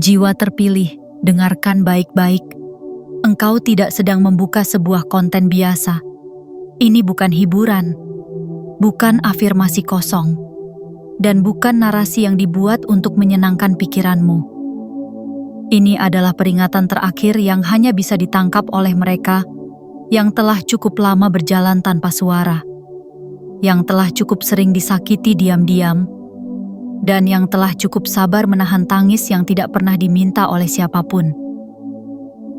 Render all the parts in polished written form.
Jiwa terpilih, dengarkan baik-baik. Engkau tidak sedang membuka sebuah konten biasa. Ini bukan hiburan, bukan afirmasi kosong, dan bukan narasi yang dibuat untuk menyenangkan pikiranmu. Ini adalah peringatan terakhir yang hanya bisa ditangkap oleh mereka yang telah cukup lama berjalan tanpa suara, yang telah cukup sering disakiti diam-diam, dan yang telah cukup sabar menahan tangis yang tidak pernah diminta oleh siapapun.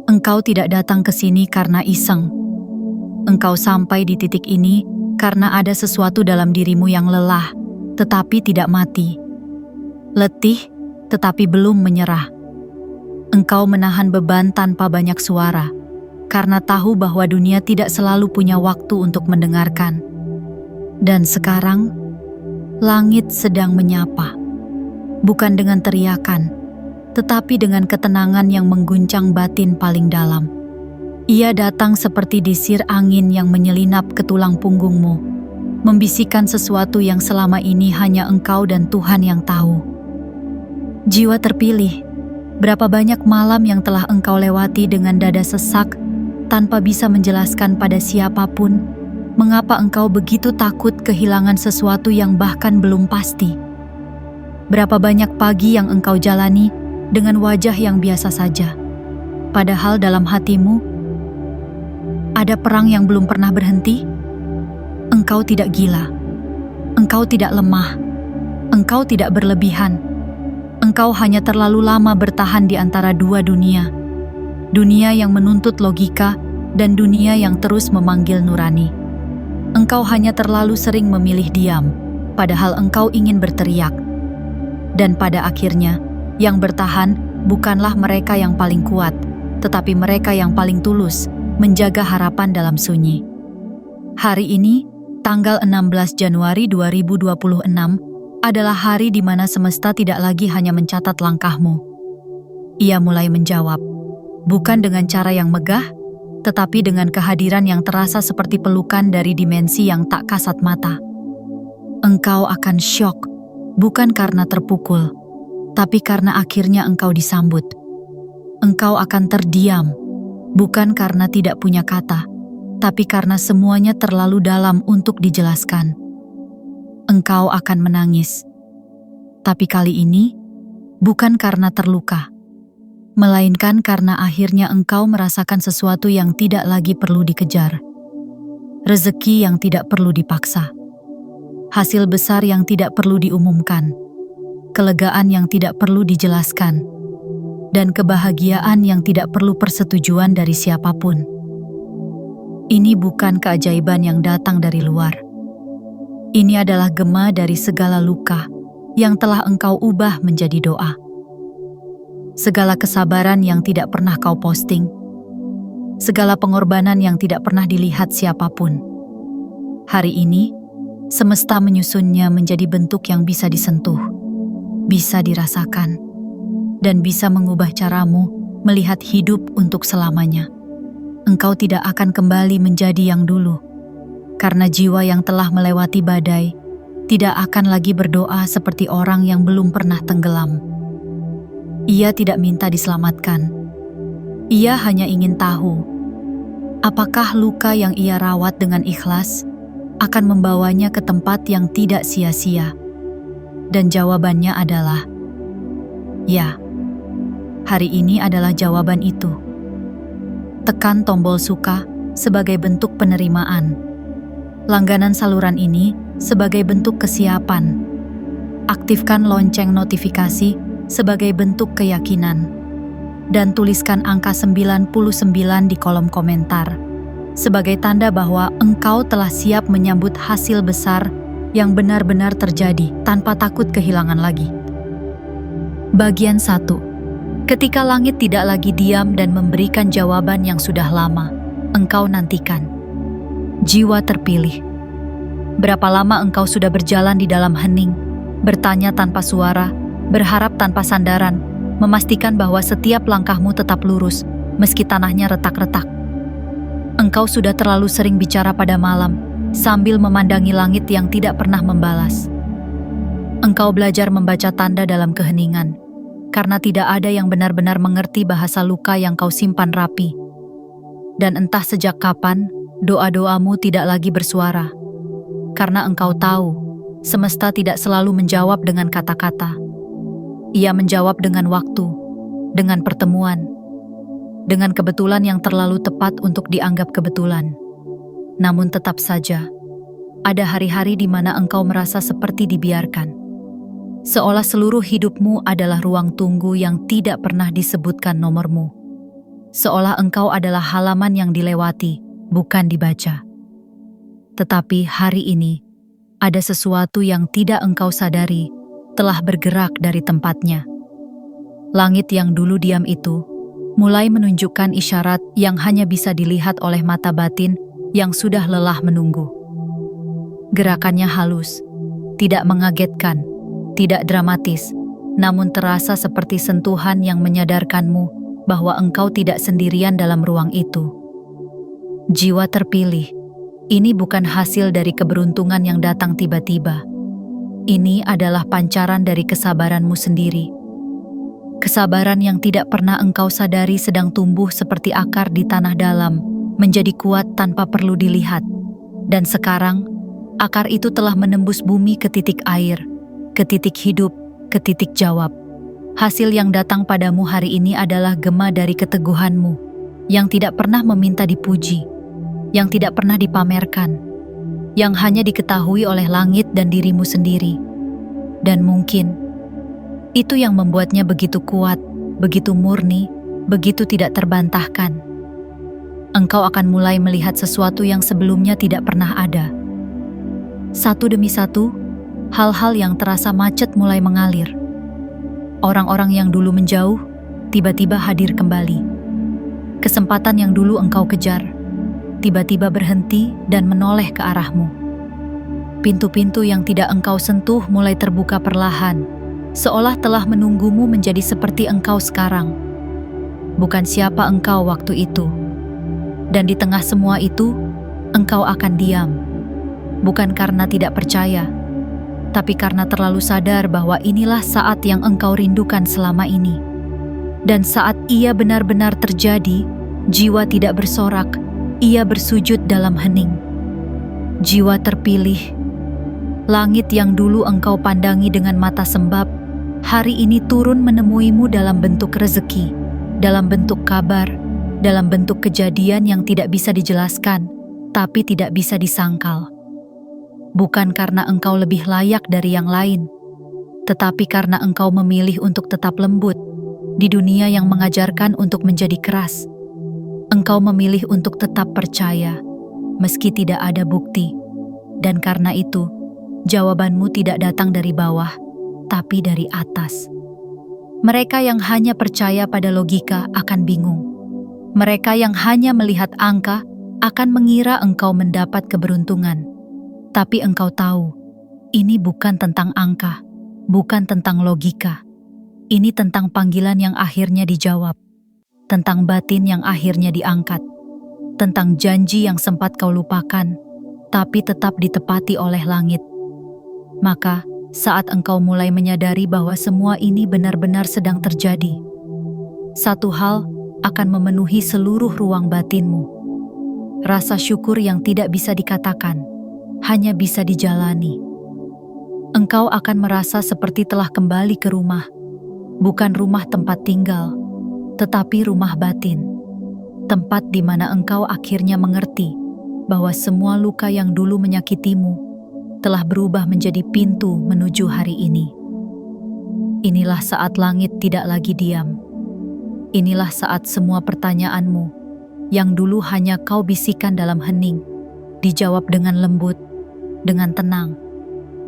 Engkau tidak datang ke sini karena iseng. Engkau sampai di titik ini karena ada sesuatu dalam dirimu yang lelah, tetapi tidak mati. Letih, tetapi belum menyerah. Engkau menahan beban tanpa banyak suara, karena tahu bahwa dunia tidak selalu punya waktu untuk mendengarkan. Dan sekarang, langit sedang menyapa, bukan dengan teriakan, tetapi dengan ketenangan yang mengguncang batin paling dalam. Ia datang seperti desir angin yang menyelinap ke tulang punggungmu, membisikkan sesuatu yang selama ini hanya engkau dan Tuhan yang tahu. Jiwa terpilih, berapa banyak malam yang telah engkau lewati dengan dada sesak, tanpa bisa menjelaskan pada siapapun mengapa engkau begitu takut kehilangan sesuatu yang bahkan belum pasti. Berapa banyak pagi yang engkau jalani dengan wajah yang biasa saja, padahal dalam hatimu ada perang yang belum pernah berhenti. Engkau tidak gila, engkau tidak lemah, engkau tidak berlebihan. Engkau hanya terlalu lama bertahan di antara dua dunia, dunia yang menuntut logika dan dunia yang terus memanggil nurani. Engkau hanya terlalu sering memilih diam, padahal engkau ingin berteriak. Dan pada akhirnya, yang bertahan bukanlah mereka yang paling kuat, tetapi mereka yang paling tulus menjaga harapan dalam sunyi. Hari ini, tanggal 16 Januari 2026, adalah hari di mana semesta tidak lagi hanya mencatat langkahmu. Ia mulai menjawab, bukan dengan cara yang megah, tetapi dengan kehadiran yang terasa seperti pelukan dari dimensi yang tak kasat mata. Engkau akan syok, bukan karena terpukul, tapi karena akhirnya engkau disambut. Engkau akan terdiam, bukan karena tidak punya kata, tapi karena semuanya terlalu dalam untuk dijelaskan. Engkau akan menangis, tapi kali ini bukan karena terluka, melainkan karena akhirnya engkau merasakan sesuatu yang tidak lagi perlu dikejar. Rezeki yang tidak perlu dipaksa. Hasil besar yang tidak perlu diumumkan. Kelegaan yang tidak perlu dijelaskan. Dan kebahagiaan yang tidak perlu persetujuan dari siapapun. Ini bukan keajaiban yang datang dari luar. Ini adalah gema dari segala luka yang telah engkau ubah menjadi doa. Segala kesabaran yang tidak pernah kau posting, segala pengorbanan yang tidak pernah dilihat siapapun. Hari ini, semesta menyusunnya menjadi bentuk yang bisa disentuh, bisa dirasakan, dan bisa mengubah caramu melihat hidup untuk selamanya. Engkau tidak akan kembali menjadi yang dulu, karena jiwa yang telah melewati badai tidak akan lagi berdoa seperti orang yang belum pernah tenggelam. Ia tidak minta diselamatkan. Ia hanya ingin tahu, apakah luka yang ia rawat dengan ikhlas akan membawanya ke tempat yang tidak sia-sia. Dan jawabannya adalah, ya. Hari ini adalah jawaban itu. Tekan tombol suka sebagai bentuk penerimaan. Langganan saluran ini sebagai bentuk kesiapan. Aktifkan lonceng notifikasi sebagai bentuk keyakinan, dan tuliskan angka 99 di kolom komentar, sebagai tanda bahwa engkau telah siap menyambut hasil besar yang benar-benar terjadi tanpa takut kehilangan lagi. Bagian 1. Ketika langit tidak lagi diam dan memberikan jawaban yang sudah lama engkau nantikan. Jiwa terpilih. Berapa lama engkau sudah berjalan di dalam hening, bertanya tanpa suara, berharap tanpa sandaran, memastikan bahwa setiap langkahmu tetap lurus, meski tanahnya retak-retak. Engkau sudah terlalu sering bicara pada malam, sambil memandangi langit yang tidak pernah membalas. Engkau belajar membaca tanda dalam keheningan, karena tidak ada yang benar-benar mengerti bahasa luka yang kau simpan rapi. Dan entah sejak kapan, doa-doamu tidak lagi bersuara. Karena engkau tahu, semesta tidak selalu menjawab dengan kata-kata. Ia menjawab dengan waktu, dengan pertemuan, dengan kebetulan yang terlalu tepat untuk dianggap kebetulan. Namun tetap saja, ada hari-hari di mana engkau merasa seperti dibiarkan. Seolah seluruh hidupmu adalah ruang tunggu yang tidak pernah disebutkan nomormu. Seolah engkau adalah halaman yang dilewati, bukan dibaca. Tetapi hari ini, ada sesuatu yang tidak engkau sadari telah bergerak dari tempatnya. Langit yang dulu diam itu mulai menunjukkan isyarat yang hanya bisa dilihat oleh mata batin yang sudah lelah menunggu. Gerakannya halus, tidak mengagetkan, tidak dramatis, namun terasa seperti sentuhan yang menyadarkanmu bahwa engkau tidak sendirian dalam ruang itu. Jiwa terpilih, ini bukan hasil dari keberuntungan yang datang tiba-tiba. Ini adalah pancaran dari kesabaranmu sendiri. Kesabaran yang tidak pernah engkau sadari sedang tumbuh seperti akar di tanah dalam, menjadi kuat tanpa perlu dilihat. Dan sekarang, akar itu telah menembus bumi ke titik air, ke titik hidup, ke titik jawab. Hasil yang datang padamu hari ini adalah gema dari keteguhanmu, yang tidak pernah meminta dipuji, yang tidak pernah dipamerkan, yang hanya diketahui oleh langit dan dirimu sendiri. Dan mungkin, itu yang membuatnya begitu kuat, begitu murni, begitu tidak terbantahkan. Engkau akan mulai melihat sesuatu yang sebelumnya tidak pernah ada. Satu demi satu, hal-hal yang terasa macet mulai mengalir. Orang-orang yang dulu menjauh, tiba-tiba hadir kembali. Kesempatan yang dulu engkau kejar, tiba-tiba berhenti dan menoleh ke arahmu. Pintu-pintu yang tidak engkau sentuh mulai terbuka perlahan, seolah telah menunggumu menjadi seperti engkau sekarang. Bukan siapa engkau waktu itu. Dan di tengah semua itu, engkau akan diam. Bukan karena tidak percaya, tapi karena terlalu sadar bahwa inilah saat yang engkau rindukan selama ini. Dan saat ia benar-benar terjadi, jiwa tidak bersorak, ia bersujud dalam hening. Jiwa terpilih, langit yang dulu engkau pandangi dengan mata sembab, hari ini turun menemuimu dalam bentuk rezeki, dalam bentuk kabar, dalam bentuk kejadian yang tidak bisa dijelaskan, tapi tidak bisa disangkal. Bukan karena engkau lebih layak dari yang lain, tetapi karena engkau memilih untuk tetap lembut di dunia yang mengajarkan untuk menjadi keras. Engkau memilih untuk tetap percaya, meski tidak ada bukti. Dan karena itu, jawabanmu tidak datang dari bawah, tapi dari atas. Mereka yang hanya percaya pada logika akan bingung. Mereka yang hanya melihat angka akan mengira engkau mendapat keberuntungan. Tapi engkau tahu, ini bukan tentang angka, bukan tentang logika. Ini tentang panggilan yang akhirnya dijawab, tentang batin yang akhirnya diangkat, tentang janji yang sempat kau lupakan, tapi tetap ditepati oleh langit. Maka, saat engkau mulai menyadari bahwa semua ini benar-benar sedang terjadi, satu hal akan memenuhi seluruh ruang batinmu. Rasa syukur yang tidak bisa dikatakan, hanya bisa dijalani. Engkau akan merasa seperti telah kembali ke rumah, bukan rumah tempat tinggal, tetapi rumah batin. Tempat di mana engkau akhirnya mengerti bahwa semua luka yang dulu menyakitimu telah berubah menjadi pintu menuju hari ini. Inilah saat langit tidak lagi diam. Inilah saat semua pertanyaanmu yang dulu hanya kau bisikan dalam hening, dijawab dengan lembut, dengan tenang,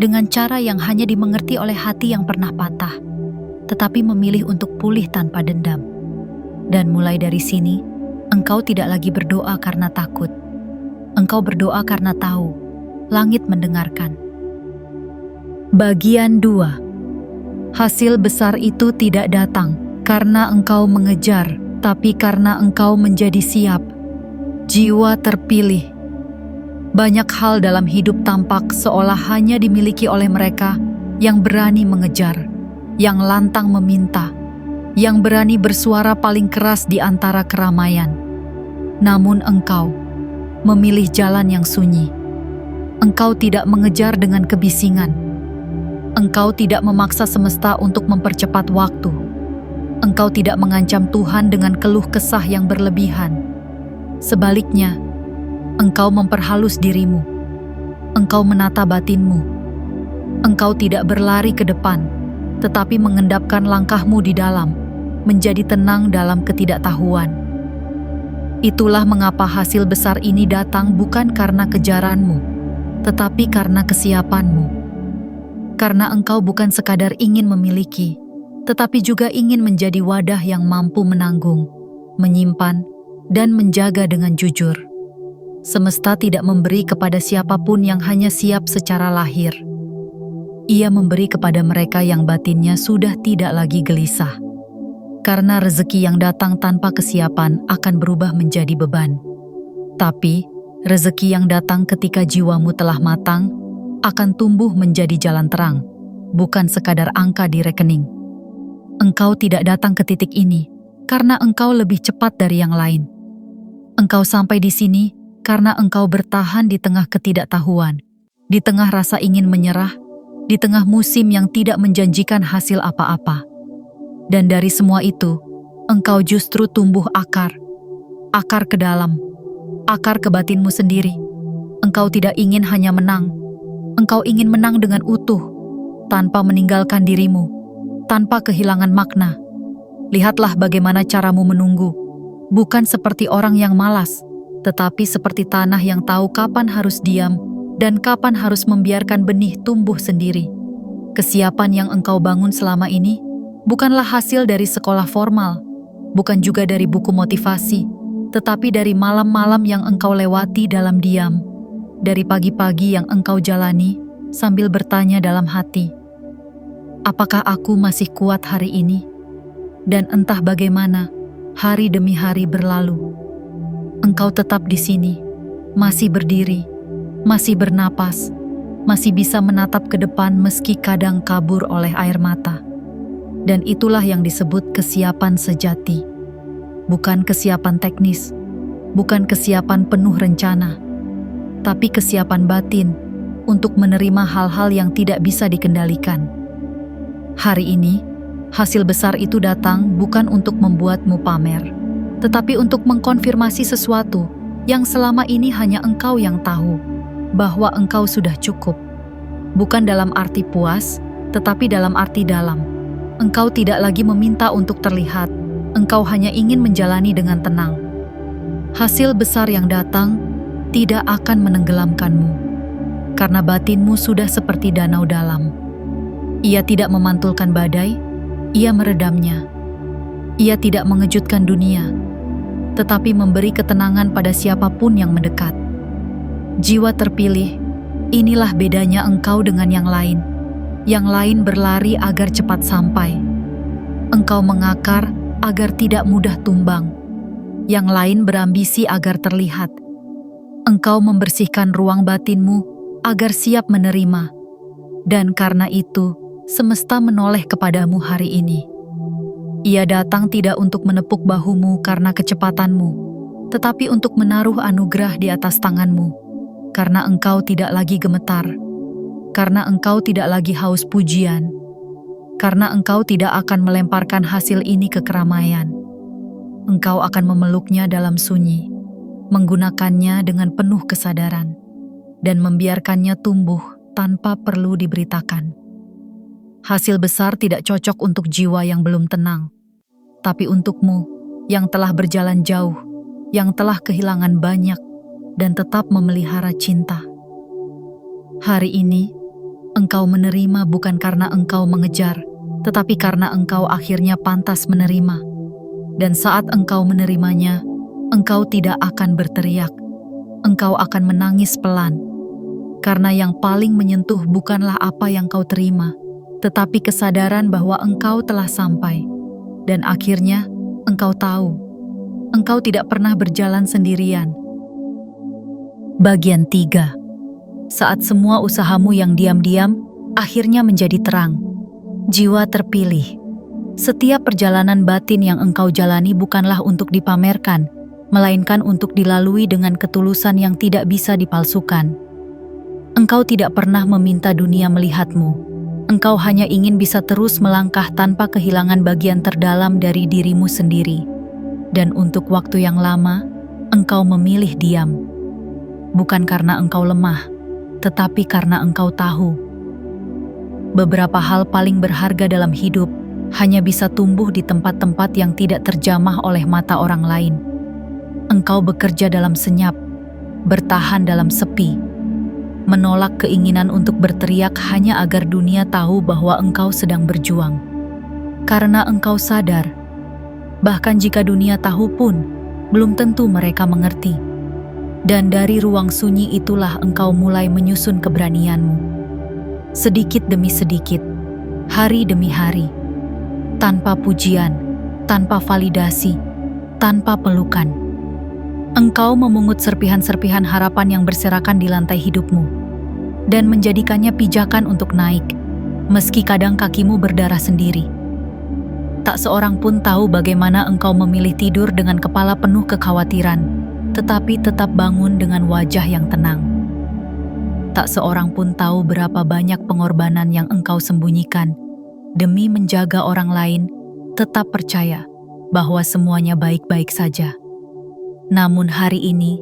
dengan cara yang hanya dimengerti oleh hati yang pernah patah, tetapi memilih untuk pulih tanpa dendam. Dan mulai dari sini, engkau tidak lagi berdoa karena takut. Engkau berdoa karena tahu, langit mendengarkan. Bagian 2. Hasil besar itu tidak datang karena engkau mengejar, tapi karena engkau menjadi siap. Jiwa terpilih. Banyak hal dalam hidup tampak seolah hanya dimiliki oleh mereka yang berani mengejar, yang lantang meminta, yang berani bersuara paling keras di antara keramaian. Namun engkau memilih jalan yang sunyi. Engkau tidak mengejar dengan kebisingan. Engkau tidak memaksa semesta untuk mempercepat waktu. Engkau tidak mengancam Tuhan dengan keluh kesah yang berlebihan. Sebaliknya, engkau memperhalus dirimu. Engkau menata batinmu. Engkau tidak berlari ke depan, tetapi mengendapkan langkahmu di dalam, menjadi tenang dalam ketidaktahuan. Itulah mengapa hasil besar ini datang bukan karena kejaranmu, tetapi karena kesiapanmu. Karena engkau bukan sekadar ingin memiliki, tetapi juga ingin menjadi wadah yang mampu menanggung, menyimpan, dan menjaga dengan jujur. Semesta tidak memberi kepada siapapun yang hanya siap secara lahir. Ia memberi kepada mereka yang batinnya sudah tidak lagi gelisah. Karena rezeki yang datang tanpa kesiapan akan berubah menjadi beban. Tapi, rezeki yang datang ketika jiwamu telah matang akan tumbuh menjadi jalan terang, bukan sekadar angka di rekening. Engkau tidak datang ke titik ini karena engkau lebih cepat dari yang lain. Engkau sampai di sini karena engkau bertahan di tengah ketidaktahuan, di tengah rasa ingin menyerah, di tengah musim yang tidak menjanjikan hasil apa-apa. Dan dari semua itu, engkau justru tumbuh akar ke dalam, akar ke batinmu sendiri. Engkau tidak ingin hanya menang, engkau ingin menang dengan utuh, tanpa meninggalkan dirimu, tanpa kehilangan makna. Lihatlah bagaimana caramu menunggu, bukan seperti orang yang malas, tetapi seperti tanah yang tahu kapan harus diam dan kapan harus membiarkan benih tumbuh sendiri. Kesiapan yang engkau bangun selama ini bukanlah hasil dari sekolah formal, bukan juga dari buku motivasi, tetapi dari malam-malam yang engkau lewati dalam diam, dari pagi-pagi yang engkau jalani sambil bertanya dalam hati, apakah aku masih kuat hari ini? Dan entah bagaimana, hari demi hari berlalu. Engkau tetap di sini, masih berdiri, masih bernapas, masih bisa menatap ke depan meski kadang kabur oleh air mata. Dan itulah yang disebut kesiapan sejati. Bukan kesiapan teknis, bukan kesiapan penuh rencana, tapi kesiapan batin untuk menerima hal-hal yang tidak bisa dikendalikan. Hari ini, hasil besar itu datang bukan untuk membuatmu pamer, tetapi untuk mengkonfirmasi sesuatu yang selama ini hanya engkau yang tahu, bahwa engkau sudah cukup. Bukan dalam arti puas, tetapi dalam arti dalam. Engkau tidak lagi meminta untuk terlihat, engkau hanya ingin menjalani dengan tenang. Hasil besar yang datang tidak akan menenggelamkanmu, karena batinmu sudah seperti danau dalam. Ia tidak memantulkan badai, ia meredamnya. Ia tidak mengejutkan dunia, tetapi memberi ketenangan pada siapapun yang mendekat. Jiwa terpilih, inilah bedanya engkau dengan yang lain. Yang lain berlari agar cepat sampai. Engkau mengakar agar tidak mudah tumbang. Yang lain berambisi agar terlihat. Engkau membersihkan ruang batinmu agar siap menerima. Dan karena itu, semesta menoleh kepadamu hari ini. Ia datang tidak untuk menepuk bahumu karena kecepatanmu, tetapi untuk menaruh anugerah di atas tanganmu, karena engkau tidak lagi gemetar. Karena engkau tidak lagi haus pujian, karena engkau tidak akan melemparkan hasil ini ke keramaian. Engkau akan memeluknya dalam sunyi, menggunakannya dengan penuh kesadaran, dan membiarkannya tumbuh tanpa perlu diberitakan. Hasil besar tidak cocok untuk jiwa yang belum tenang, tapi untukmu yang telah berjalan jauh, yang telah kehilangan banyak, dan tetap memelihara cinta. Hari ini, engkau menerima bukan karena engkau mengejar, tetapi karena engkau akhirnya pantas menerima. Dan saat engkau menerimanya, engkau tidak akan berteriak, engkau akan menangis pelan. Karena yang paling menyentuh bukanlah apa yang kau terima, tetapi kesadaran bahwa engkau telah sampai. Dan akhirnya, engkau tahu, engkau tidak pernah berjalan sendirian. Bagian 3. Saat semua usahamu yang diam-diam akhirnya menjadi terang. Jiwa terpilih. Setiap perjalanan batin yang engkau jalani bukanlah untuk dipamerkan, melainkan untuk dilalui dengan ketulusan yang tidak bisa dipalsukan. Engkau tidak pernah meminta dunia melihatmu. Engkau hanya ingin bisa terus melangkah tanpa kehilangan bagian terdalam dari dirimu sendiri. Dan untuk waktu yang lama, engkau memilih diam. Bukan karena engkau lemah, tetapi karena engkau tahu. Beberapa hal paling berharga dalam hidup hanya bisa tumbuh di tempat-tempat yang tidak terjamah oleh mata orang lain. Engkau bekerja dalam senyap, bertahan dalam sepi, menolak keinginan untuk berteriak hanya agar dunia tahu bahwa engkau sedang berjuang. Karena engkau sadar, bahkan jika dunia tahu pun, belum tentu mereka mengerti. Dan dari ruang sunyi itulah engkau mulai menyusun keberanianmu. Sedikit demi sedikit, hari demi hari, tanpa pujian, tanpa validasi, tanpa pelukan. Engkau memungut serpihan-serpihan harapan yang berserakan di lantai hidupmu dan menjadikannya pijakan untuk naik, meski kadang kakimu berdarah sendiri. Tak seorang pun tahu bagaimana engkau memilih tidur dengan kepala penuh kekhawatiran, tetapi tetap bangun dengan wajah yang tenang. Tak seorang pun tahu berapa banyak pengorbanan yang engkau sembunyikan demi menjaga orang lain tetap percaya bahwa semuanya baik-baik saja. Namun hari ini,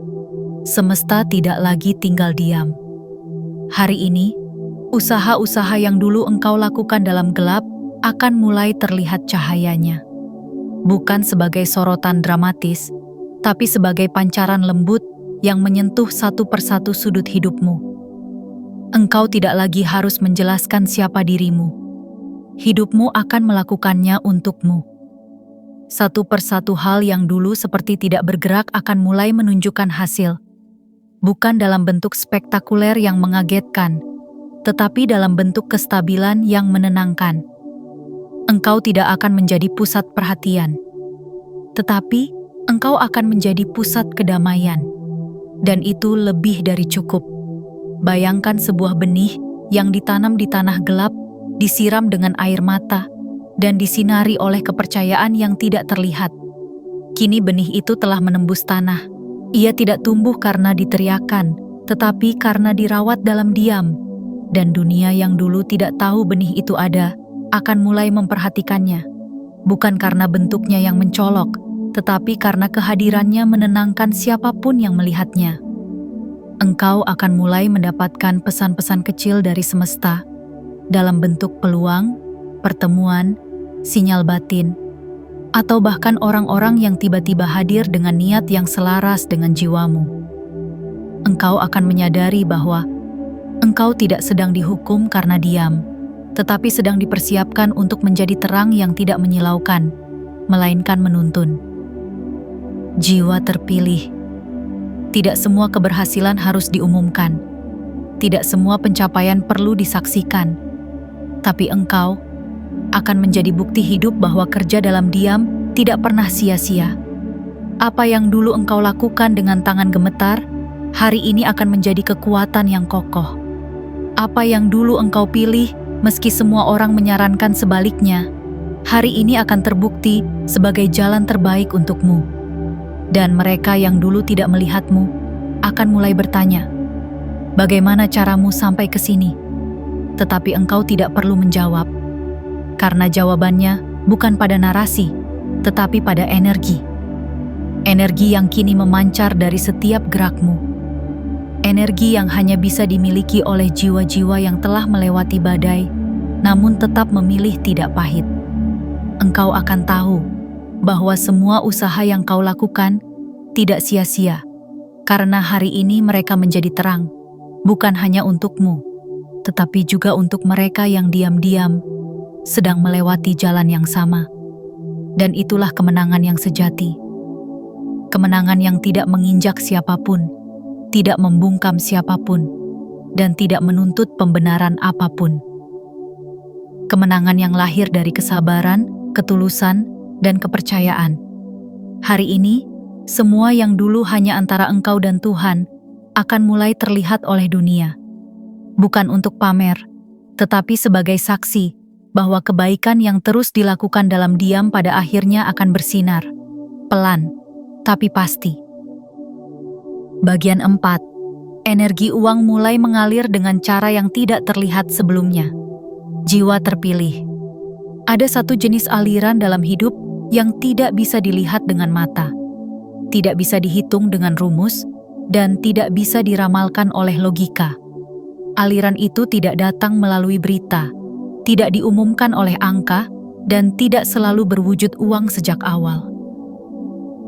semesta tidak lagi tinggal diam. Hari ini, usaha-usaha yang dulu engkau lakukan dalam gelap akan mulai terlihat cahayanya. Bukan sebagai sorotan dramatis, tapi sebagai pancaran lembut yang menyentuh satu persatu sudut hidupmu. Engkau tidak lagi harus menjelaskan siapa dirimu. Hidupmu akan melakukannya untukmu. Satu persatu hal yang dulu seperti tidak bergerak akan mulai menunjukkan hasil. Bukan dalam bentuk spektakuler yang mengagetkan, tetapi dalam bentuk kestabilan yang menenangkan. Engkau tidak akan menjadi pusat perhatian, tetapi engkau akan menjadi pusat kedamaian. Dan itu lebih dari cukup. Bayangkan sebuah benih yang ditanam di tanah gelap, disiram dengan air mata, dan disinari oleh kepercayaan yang tidak terlihat. Kini benih itu telah menembus tanah. Ia tidak tumbuh karena diteriakan, tetapi karena dirawat dalam diam. Dan dunia yang dulu tidak tahu benih itu ada, akan mulai memperhatikannya. Bukan karena bentuknya yang mencolok, tetapi karena kehadirannya menenangkan siapapun yang melihatnya. Engkau akan mulai mendapatkan pesan-pesan kecil dari semesta, dalam bentuk peluang, pertemuan, sinyal batin, atau bahkan orang-orang yang tiba-tiba hadir dengan niat yang selaras dengan jiwamu. Engkau akan menyadari bahwa engkau tidak sedang dihukum karena diam, tetapi sedang dipersiapkan untuk menjadi terang yang tidak menyilaukan, melainkan menuntun. Jiwa terpilih. Tidak semua keberhasilan harus diumumkan. Tidak semua pencapaian perlu disaksikan. Tapi engkau akan menjadi bukti hidup bahwa kerja dalam diam tidak pernah sia-sia. Apa yang dulu engkau lakukan dengan tangan gemetar, hari ini akan menjadi kekuatan yang kokoh. Apa yang dulu engkau pilih, meski semua orang menyarankan sebaliknya, hari ini akan terbukti sebagai jalan terbaik untukmu. Dan mereka yang dulu tidak melihatmu akan mulai bertanya, bagaimana caramu sampai ke sini? Tetapi engkau tidak perlu menjawab, karena jawabannya bukan pada narasi, tetapi pada energi. Energi yang kini memancar dari setiap gerakmu. Energi yang hanya bisa dimiliki oleh jiwa-jiwa yang telah melewati badai, namun tetap memilih tidak pahit. Engkau akan tahu bahwa semua usaha yang kau lakukan tidak sia-sia, karena hari ini mereka menjadi terang, bukan hanya untukmu, tetapi juga untuk mereka yang diam-diam sedang melewati jalan yang sama. Dan itulah kemenangan yang sejati. Kemenangan yang tidak menginjak siapapun, tidak membungkam siapapun, dan tidak menuntut pembenaran apapun. Kemenangan yang lahir dari kesabaran, ketulusan, dan kepercayaan. Hari ini, semua yang dulu hanya antara engkau dan Tuhan akan mulai terlihat oleh dunia. Bukan untuk pamer, tetapi sebagai saksi bahwa kebaikan yang terus dilakukan dalam diam pada akhirnya akan bersinar. Pelan, tapi pasti. Bagian 4. Energi uang mulai mengalir dengan cara yang tidak terlihat sebelumnya. Jiwa terpilih. Ada satu jenis aliran dalam hidup yang tidak bisa dilihat dengan mata, tidak bisa dihitung dengan rumus, dan tidak bisa diramalkan oleh logika. Aliran itu tidak datang melalui berita, tidak diumumkan oleh angka, dan tidak selalu berwujud uang sejak awal.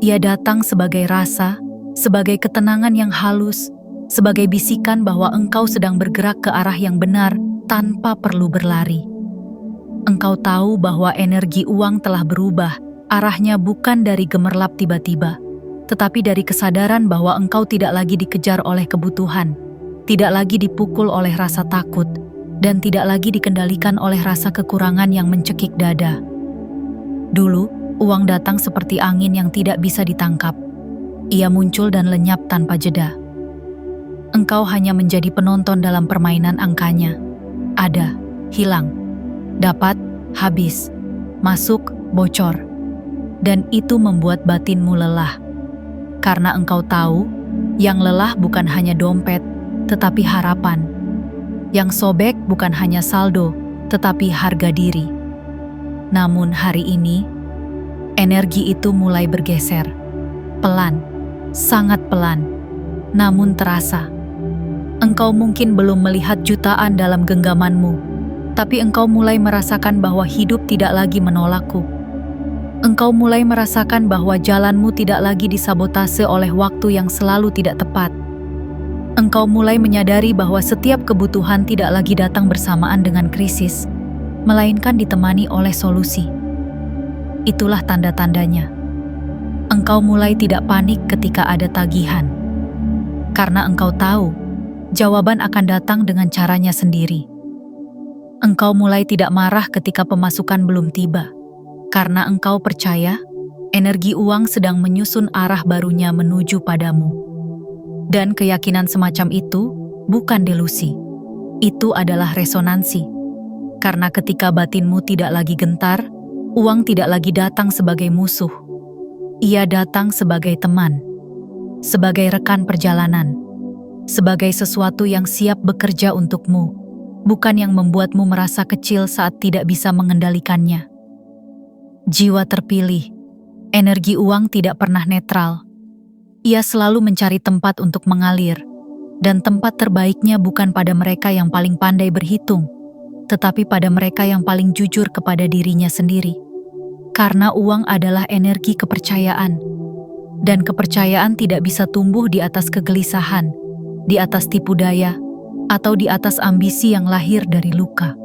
Ia datang sebagai rasa, sebagai ketenangan yang halus, sebagai bisikan bahwa engkau sedang bergerak ke arah yang benar tanpa perlu berlari. Engkau tahu bahwa energi uang telah berubah, arahnya bukan dari gemerlap tiba-tiba, tetapi dari kesadaran bahwa engkau tidak lagi dikejar oleh kebutuhan, tidak lagi dipukul oleh rasa takut, dan tidak lagi dikendalikan oleh rasa kekurangan yang mencekik dada. Dulu, uang datang seperti angin yang tidak bisa ditangkap. Ia muncul dan lenyap tanpa jeda. Engkau hanya menjadi penonton dalam permainan angkanya. Ada, hilang, dapat, habis, masuk, bocor. Dan itu membuat batinmu lelah. Karena engkau tahu, yang lelah bukan hanya dompet, tetapi harapan. Yang sobek bukan hanya saldo, tetapi harga diri. Namun hari ini, energi itu mulai bergeser. Pelan, sangat pelan, namun terasa. Engkau mungkin belum melihat jutaan dalam genggamanmu, tapi engkau mulai merasakan bahwa hidup tidak lagi menolakku. Engkau mulai merasakan bahwa jalanmu tidak lagi disabotase oleh waktu yang selalu tidak tepat. Engkau mulai menyadari bahwa setiap kebutuhan tidak lagi datang bersamaan dengan krisis, melainkan ditemani oleh solusi. Itulah tanda-tandanya. Engkau mulai tidak panik ketika ada tagihan. Karena engkau tahu, jawaban akan datang dengan caranya sendiri. Engkau mulai tidak marah ketika pemasukan belum tiba. Karena engkau percaya, energi uang sedang menyusun arah barunya menuju padamu. Dan keyakinan semacam itu bukan delusi. Itu adalah resonansi. Karena ketika batinmu tidak lagi gentar, uang tidak lagi datang sebagai musuh. Ia datang sebagai teman, sebagai rekan perjalanan, sebagai sesuatu yang siap bekerja untukmu, bukan yang membuatmu merasa kecil saat tidak bisa mengendalikannya. Jiwa terpilih, energi uang tidak pernah netral. Ia selalu mencari tempat untuk mengalir, dan tempat terbaiknya bukan pada mereka yang paling pandai berhitung, tetapi pada mereka yang paling jujur kepada dirinya sendiri. Karena uang adalah energi kepercayaan, dan kepercayaan tidak bisa tumbuh di atas kegelisahan, di atas tipu daya, atau di atas ambisi yang lahir dari luka.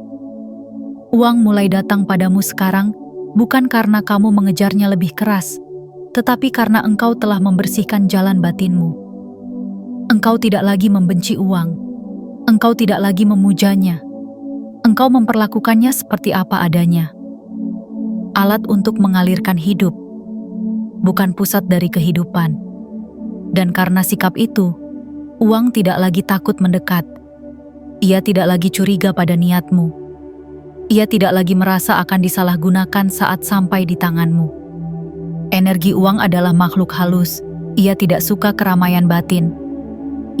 Uang mulai datang padamu sekarang bukan karena kamu mengejarnya lebih keras, tetapi karena engkau telah membersihkan jalan batinmu. Engkau tidak lagi membenci uang. Engkau tidak lagi memujanya. Engkau memperlakukannya seperti apa adanya. Alat untuk mengalirkan hidup, bukan pusat dari kehidupan. Dan karena sikap itu, uang tidak lagi takut mendekat. Ia tidak lagi curiga pada niatmu. Ia tidak lagi merasa akan disalahgunakan saat sampai di tanganmu. Energi uang adalah makhluk halus. Ia tidak suka keramaian batin.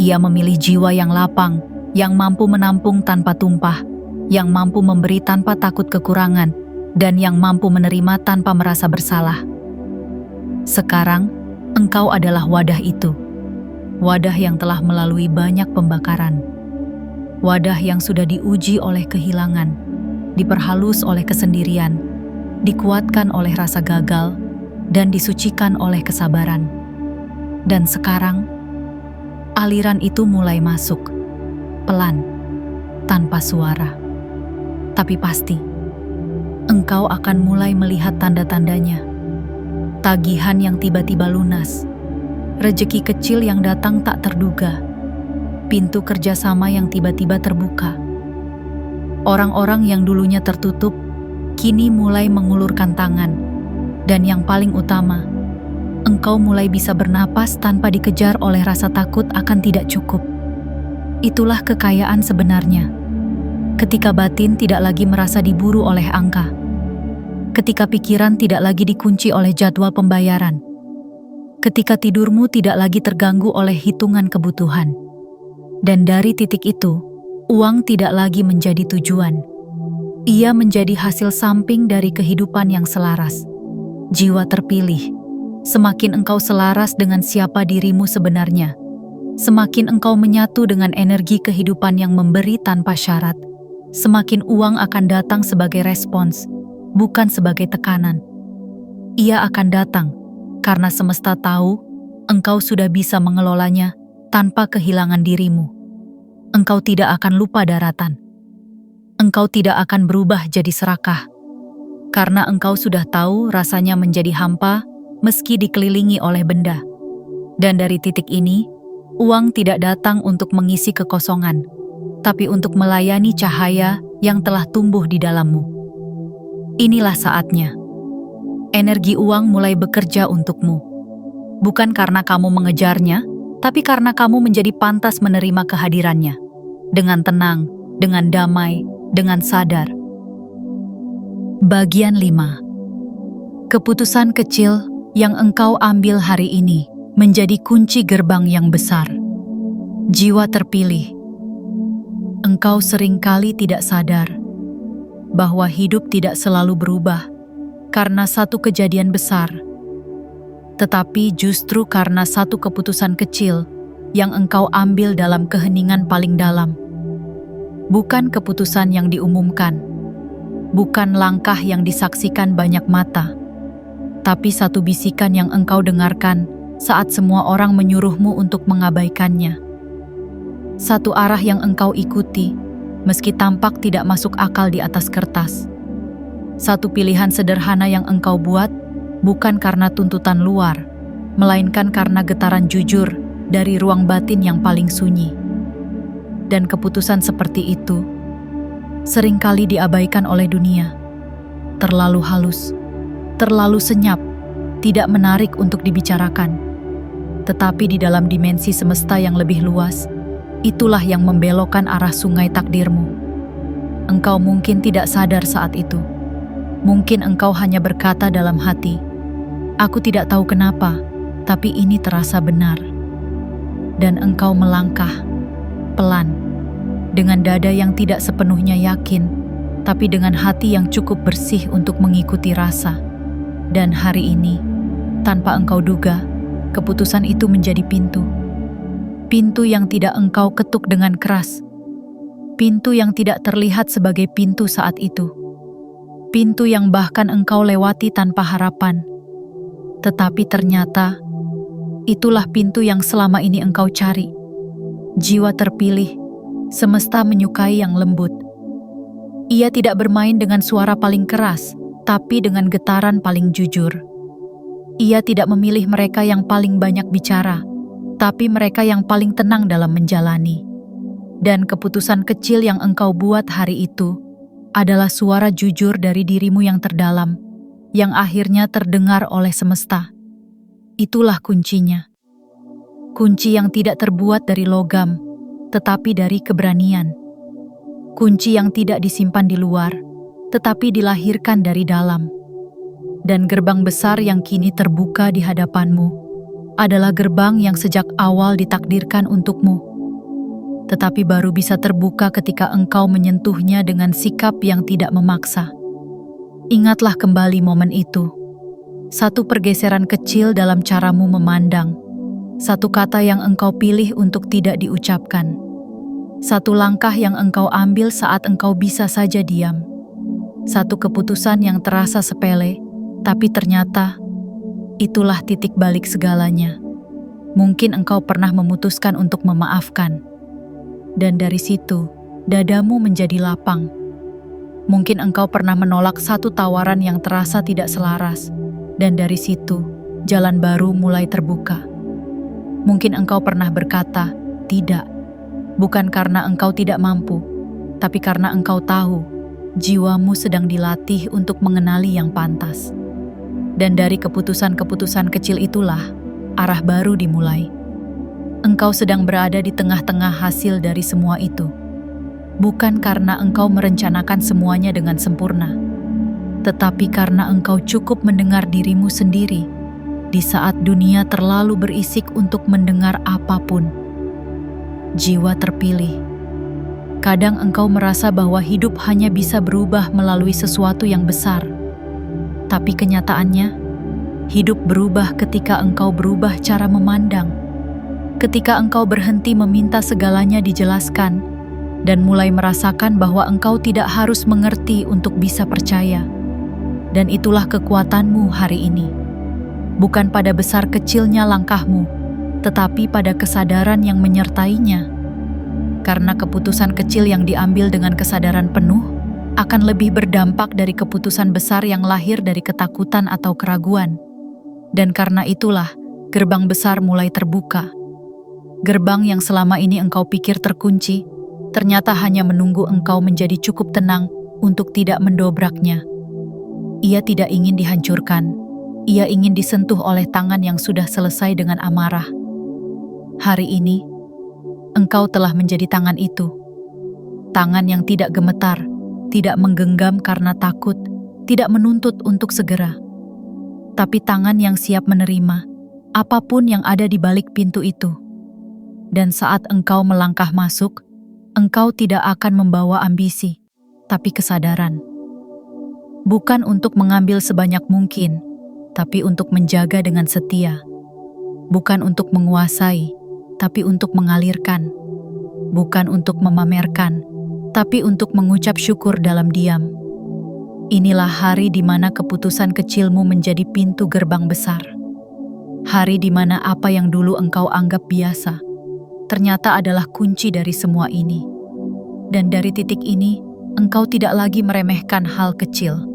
Ia memilih jiwa yang lapang, yang mampu menampung tanpa tumpah, yang mampu memberi tanpa takut kekurangan, dan yang mampu menerima tanpa merasa bersalah. Sekarang, engkau adalah wadah itu. Wadah yang telah melalui banyak pembakaran. Wadah yang sudah diuji oleh kehilangan, diperhalus oleh kesendirian, dikuatkan oleh rasa gagal, dan disucikan oleh kesabaran. Dan sekarang, aliran itu mulai masuk, pelan, tanpa suara. Tapi pasti, engkau akan mulai melihat tanda-tandanya. Tagihan yang tiba-tiba lunas, rejeki kecil yang datang tak terduga, pintu kerjasama yang tiba-tiba terbuka. Orang-orang yang dulunya tertutup, kini mulai mengulurkan tangan. Dan yang paling utama, engkau mulai bisa bernapas tanpa dikejar oleh rasa takut akan tidak cukup. Itulah kekayaan sebenarnya. Ketika batin tidak lagi merasa diburu oleh angka. Ketika pikiran tidak lagi dikunci oleh jadwal pembayaran. Ketika tidurmu tidak lagi terganggu oleh hitungan kebutuhan. Dan dari titik itu, uang tidak lagi menjadi tujuan. Ia menjadi hasil samping dari kehidupan yang selaras. Jiwa terpilih. Semakin engkau selaras dengan siapa dirimu sebenarnya, semakin engkau menyatu dengan energi kehidupan yang memberi tanpa syarat, semakin uang akan datang sebagai respons, bukan sebagai tekanan. Ia akan datang karena semesta tahu engkau sudah bisa mengelolanya tanpa kehilangan dirimu. Engkau tidak akan lupa daratan. Engkau tidak akan berubah jadi serakah. Karena engkau sudah tahu rasanya menjadi hampa meski dikelilingi oleh benda. Dan dari titik ini, uang tidak datang untuk mengisi kekosongan, tapi untuk melayani cahaya yang telah tumbuh di dalammu. Inilah saatnya. Energi uang mulai bekerja untukmu. Bukan karena kamu mengejarnya, tapi karena kamu menjadi pantas menerima kehadirannya. Dengan tenang, dengan damai, dengan sadar. Bagian 5. Keputusan kecil yang engkau ambil hari ini menjadi kunci gerbang yang besar. Jiwa terpilih. Engkau seringkali tidak sadar bahwa hidup tidak selalu berubah karena satu kejadian besar, tetapi justru karena satu keputusan kecil yang engkau ambil dalam keheningan paling dalam. Bukan keputusan yang diumumkan, bukan langkah yang disaksikan banyak mata, tapi satu bisikan yang engkau dengarkan saat semua orang menyuruhmu untuk mengabaikannya. Satu arah yang engkau ikuti, meski tampak tidak masuk akal di atas kertas. Satu pilihan sederhana yang engkau buat, bukan karena tuntutan luar, melainkan karena getaran jujur dari ruang batin yang paling sunyi. Dan keputusan seperti itu seringkali diabaikan oleh dunia. Terlalu halus, terlalu senyap, tidak menarik untuk dibicarakan. Tetapi di dalam dimensi semesta yang lebih luas, itulah yang membelokkan arah sungai takdirmu. Engkau mungkin tidak sadar saat itu. Mungkin engkau hanya berkata dalam hati, "Aku tidak tahu kenapa, tapi ini terasa benar." Dan engkau melangkah, pelan, dengan dada yang tidak sepenuhnya yakin, tapi dengan hati yang cukup bersih untuk mengikuti rasa. Dan hari ini, tanpa engkau duga, keputusan itu menjadi pintu. Pintu yang tidak engkau ketuk dengan keras. Pintu yang tidak terlihat sebagai pintu saat itu. Pintu yang bahkan engkau lewati tanpa harapan. Tetapi ternyata, itulah pintu yang selama ini engkau cari. Jiwa terpilih, semesta menyukai yang lembut. Ia tidak bermain dengan suara paling keras, tapi dengan getaran paling jujur. Ia tidak memilih mereka yang paling banyak bicara, tapi mereka yang paling tenang dalam menjalani. Dan keputusan kecil yang engkau buat hari itu adalah suara jujur dari dirimu yang terdalam, yang akhirnya terdengar oleh semesta. Itulah kuncinya. Kunci yang tidak terbuat dari logam, tetapi dari keberanian. Kunci yang tidak disimpan di luar, tetapi dilahirkan dari dalam. Dan gerbang besar yang kini terbuka di hadapanmu adalah gerbang yang sejak awal ditakdirkan untukmu, tetapi baru bisa terbuka ketika engkau menyentuhnya dengan sikap yang tidak memaksa. Ingatlah kembali momen itu. Satu pergeseran kecil dalam caramu memandang, satu kata yang engkau pilih untuk tidak diucapkan, satu langkah yang engkau ambil saat engkau bisa saja diam, satu keputusan yang terasa sepele, tapi ternyata itulah titik balik segalanya. Mungkin engkau pernah memutuskan untuk memaafkan, dan dari situ dadamu menjadi lapang. Mungkin engkau pernah menolak satu tawaran yang terasa tidak selaras, dan dari situ jalan baru mulai terbuka. Mungkin engkau pernah berkata, "Tidak," bukan karena engkau tidak mampu, tapi karena engkau tahu jiwamu sedang dilatih untuk mengenali yang pantas. Dan dari keputusan-keputusan kecil itulah arah baru dimulai. Engkau sedang berada di tengah-tengah hasil dari semua itu. bukan karena engkau merencanakan semuanya dengan sempurna, tetapi karena engkau cukup mendengar dirimu sendiri di saat dunia terlalu berisik untuk mendengar apapun. Jiwa terpilih. Kadang engkau merasa bahwa hidup hanya bisa berubah melalui sesuatu yang besar. Tapi kenyataannya, hidup berubah ketika engkau berubah cara memandang. Ketika engkau berhenti meminta segalanya dijelaskan dan mulai merasakan bahwa engkau tidak harus mengerti untuk bisa percaya. Dan itulah kekuatanmu hari ini. Bukan pada besar kecilnya langkahmu, tetapi pada kesadaran yang menyertainya. Karena keputusan kecil yang diambil dengan kesadaran penuh akan lebih berdampak dari keputusan besar yang lahir dari ketakutan atau keraguan. Dan karena itulah, gerbang besar mulai terbuka. Gerbang yang selama ini engkau pikir terkunci, ternyata hanya menunggu engkau menjadi cukup tenang untuk tidak mendobraknya. Ia tidak ingin dihancurkan. Ia ingin disentuh oleh tangan yang sudah selesai dengan amarah. Hari ini, engkau telah menjadi tangan itu. Tangan yang tidak gemetar, tidak menggenggam karena takut, tidak menuntut untuk segera. Tapi tangan yang siap menerima apapun yang ada di balik pintu itu. Dan saat engkau melangkah masuk, engkau tidak akan membawa ambisi, tapi kesadaran. Bukan untuk mengambil sebanyak mungkin, tapi untuk menjaga dengan setia. Bukan untuk menguasai, tapi untuk mengalirkan. Bukan untuk memamerkan, tapi untuk mengucap syukur dalam diam. Inilah hari di mana keputusan kecilmu menjadi pintu gerbang besar. Hari di mana apa yang dulu engkau anggap biasa, ternyata adalah kunci dari semua ini. Dan dari titik ini, engkau tidak lagi meremehkan hal kecil.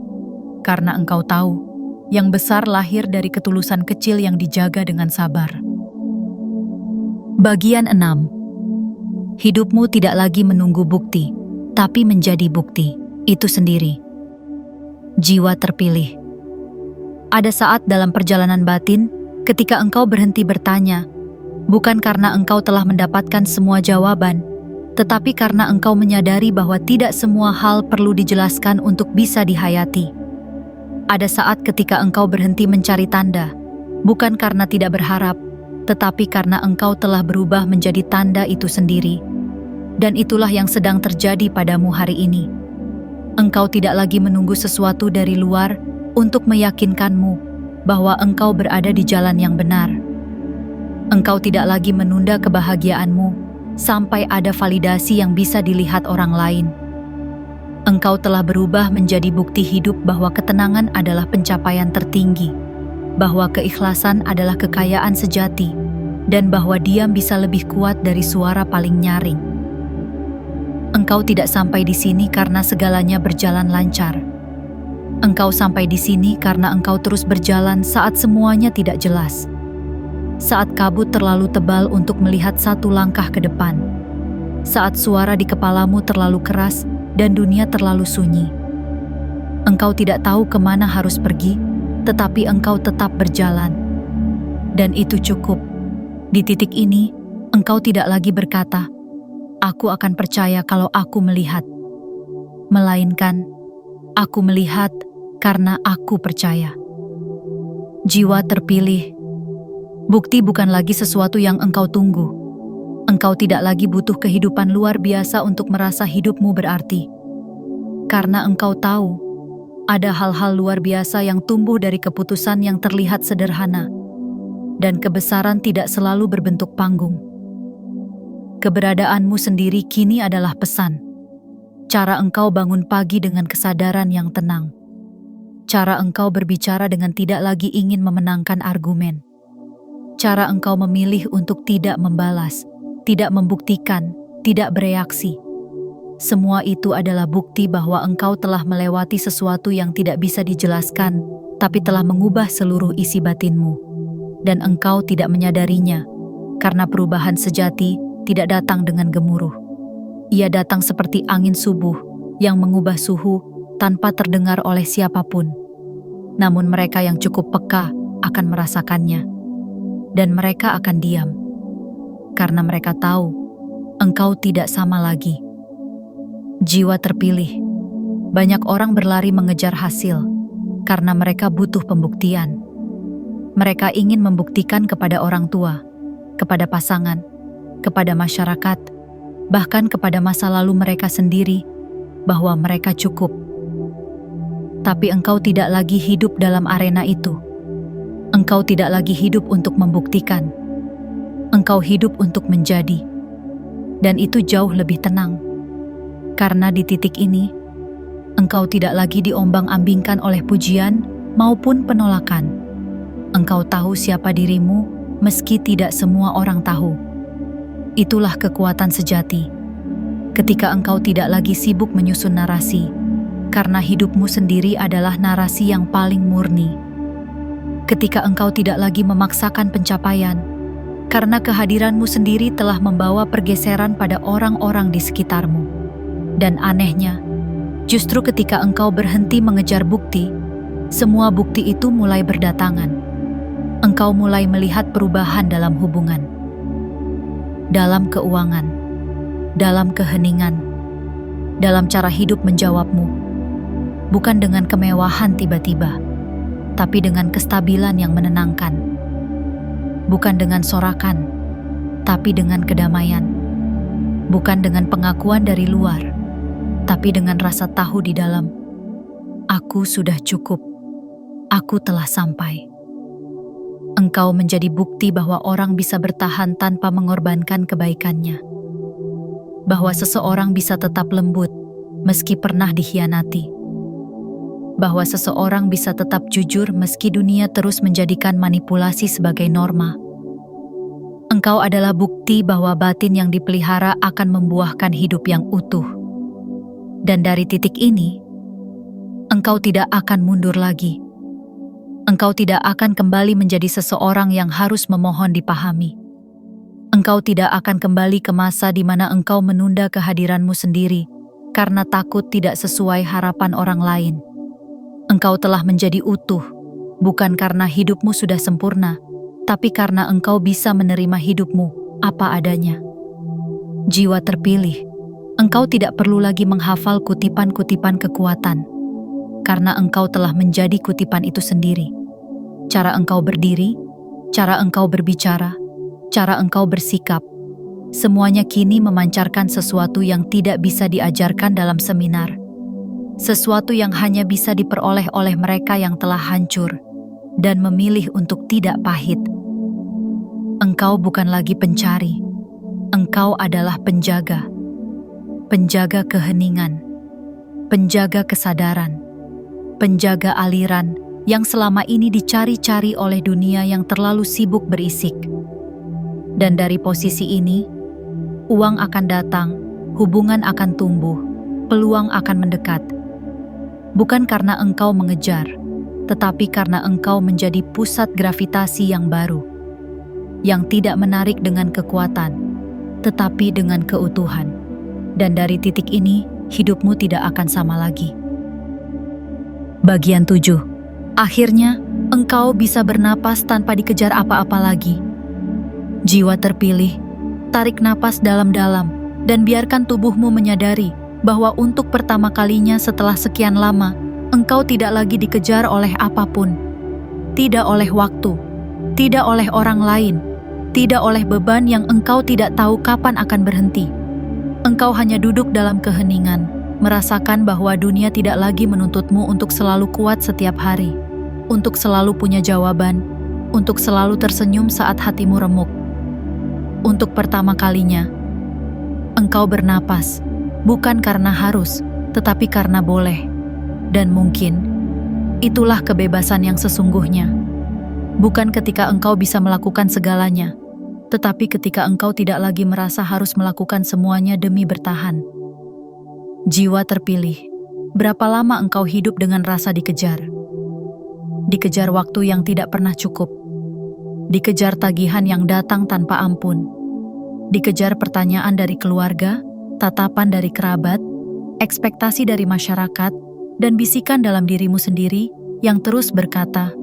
Karena engkau tahu, yang besar lahir dari ketulusan kecil yang dijaga dengan sabar. Bagian 6. Hidupmu tidak lagi menunggu bukti, tapi menjadi bukti itu sendiri. Jiwa terpilih. Ada saat dalam perjalanan batin, ketika engkau berhenti bertanya, bukan karena engkau telah mendapatkan semua jawaban, tetapi karena engkau menyadari bahwa tidak semua hal perlu dijelaskan untuk bisa dihayati. Ada saat ketika engkau berhenti mencari tanda, bukan karena tidak berharap, tetapi karena engkau telah berubah menjadi tanda itu sendiri. Dan itulah yang sedang terjadi padamu hari ini. Engkau tidak lagi menunggu sesuatu dari luar untuk meyakinkanmu bahwa engkau berada di jalan yang benar. Engkau tidak lagi menunda kebahagiaanmu sampai ada validasi yang bisa dilihat orang lain. Engkau telah berubah menjadi bukti hidup bahwa ketenangan adalah pencapaian tertinggi, bahwa keikhlasan adalah kekayaan sejati, dan bahwa diam bisa lebih kuat dari suara paling nyaring. Engkau tidak sampai di sini karena segalanya berjalan lancar. Engkau sampai di sini karena engkau terus berjalan saat semuanya tidak jelas. Saat kabut terlalu tebal untuk melihat satu langkah ke depan. Saat suara di kepalamu terlalu keras dan dunia terlalu sunyi. Engkau tidak tahu kemana harus pergi, tetapi engkau tetap berjalan. Dan itu cukup. Di titik ini, engkau tidak lagi berkata, "Aku akan percaya kalau aku melihat." Melainkan, "Aku melihat karena aku percaya." Jiwa terpilih. Bukti bukan lagi sesuatu yang engkau tunggu. Engkau tidak lagi butuh kehidupan luar biasa untuk merasa hidupmu berarti. Karena engkau tahu, ada hal-hal luar biasa yang tumbuh dari keputusan yang terlihat sederhana. Dan kebesaran tidak selalu berbentuk panggung. Keberadaanmu sendiri kini adalah pesan. Cara engkau bangun pagi dengan kesadaran yang tenang. Cara engkau berbicara dengan tidak lagi ingin memenangkan argumen. Cara engkau memilih untuk tidak membalas, tidak membuktikan, tidak bereaksi. Semua itu adalah bukti bahwa engkau telah melewati sesuatu yang tidak bisa dijelaskan, tapi telah mengubah seluruh isi batinmu. Dan engkau tidak menyadarinya, karena perubahan sejati tidak datang dengan gemuruh. Ia datang seperti angin subuh yang mengubah suhu tanpa terdengar oleh siapapun. Namun mereka yang cukup peka akan merasakannya. Dan mereka akan diam. Karena mereka tahu, engkau tidak sama lagi. Jiwa terpilih. Banyak orang berlari mengejar hasil karena mereka butuh pembuktian. Mereka ingin membuktikan kepada orang tua, kepada pasangan, kepada masyarakat, bahkan kepada masa lalu mereka sendiri bahwa mereka cukup. Tapi engkau tidak lagi hidup dalam arena itu. Engkau tidak lagi hidup untuk membuktikan. Engkau hidup untuk menjadi. Dan itu jauh lebih tenang. Karena di titik ini, engkau tidak lagi diombang-ambingkan oleh pujian maupun penolakan. Engkau tahu siapa dirimu meski tidak semua orang tahu. Itulah kekuatan sejati. Ketika engkau tidak lagi sibuk menyusun narasi, karena hidupmu sendiri adalah narasi yang paling murni. Ketika engkau tidak lagi memaksakan pencapaian, karena kehadiranmu sendiri telah membawa pergeseran pada orang-orang di sekitarmu. Dan anehnya, justru ketika engkau berhenti mengejar bukti, semua bukti itu mulai berdatangan. Engkau mulai melihat perubahan dalam hubungan, dalam keuangan, dalam keheningan, dalam cara hidup menjawabmu. Bukan dengan kemewahan tiba-tiba, tapi dengan kestabilan yang menenangkan. Bukan dengan sorakan, tapi dengan kedamaian. Bukan dengan pengakuan dari luar, tapi dengan rasa tahu di dalam. Aku sudah cukup. Aku telah sampai. Engkau menjadi bukti bahwa orang bisa bertahan tanpa mengorbankan kebaikannya. Bahwa seseorang bisa tetap lembut meski pernah dikhianati. Bahwa seseorang bisa tetap jujur meski dunia terus menjadikan manipulasi sebagai norma. Engkau adalah bukti bahwa batin yang dipelihara akan membuahkan hidup yang utuh. Dan dari titik ini, engkau tidak akan mundur lagi. Engkau tidak akan kembali menjadi seseorang yang harus memohon dipahami. Engkau tidak akan kembali ke masa di mana engkau menunda kehadiranmu sendiri karena takut tidak sesuai harapan orang lain. Engkau telah menjadi utuh, bukan karena hidupmu sudah sempurna, tapi karena engkau bisa menerima hidupmu apa adanya. Jiwa terpilih. Engkau tidak perlu lagi menghafal kutipan-kutipan kekuatan, karena engkau telah menjadi kutipan itu sendiri. Cara engkau berdiri, cara engkau berbicara, cara engkau bersikap, semuanya kini memancarkan sesuatu yang tidak bisa diajarkan dalam seminar. Sesuatu yang hanya bisa diperoleh oleh mereka yang telah hancur dan memilih untuk tidak pahit. Engkau bukan lagi pencari, engkau adalah penjaga. Penjaga keheningan, penjaga kesadaran, penjaga aliran yang selama ini dicari-cari oleh dunia yang terlalu sibuk berisik. Dan dari posisi ini, uang akan datang, hubungan akan tumbuh, peluang akan mendekat. Bukan karena engkau mengejar, tetapi karena engkau menjadi pusat gravitasi yang baru, yang tidak menarik dengan kekuatan, tetapi dengan keutuhan. Dan dari titik ini, hidupmu tidak akan sama lagi. Bagian 7. Akhirnya, engkau bisa bernapas tanpa dikejar apa-apa lagi. Jiwa terpilih, tarik napas dalam-dalam dan biarkan tubuhmu menyadari bahwa untuk pertama kalinya setelah sekian lama, engkau tidak lagi dikejar oleh apapun. Tidak oleh waktu, tidak oleh orang lain, tidak oleh beban yang engkau tidak tahu kapan akan berhenti. Engkau hanya duduk dalam keheningan, merasakan bahwa dunia tidak lagi menuntutmu untuk selalu kuat setiap hari, untuk selalu punya jawaban, untuk selalu tersenyum saat hatimu remuk. Untuk pertama kalinya, engkau bernapas, bukan karena harus, tetapi karena boleh. Dan mungkin, itulah kebebasan yang sesungguhnya. Bukan ketika engkau bisa melakukan segalanya, tetapi ketika engkau tidak lagi merasa harus melakukan semuanya demi bertahan. Jiwa terpilih, berapa lama engkau hidup dengan rasa dikejar? Dikejar waktu yang tidak pernah cukup. Dikejar tagihan yang datang tanpa ampun. Dikejar pertanyaan dari keluarga, tatapan dari kerabat, ekspektasi dari masyarakat, dan bisikan dalam dirimu sendiri yang terus berkata,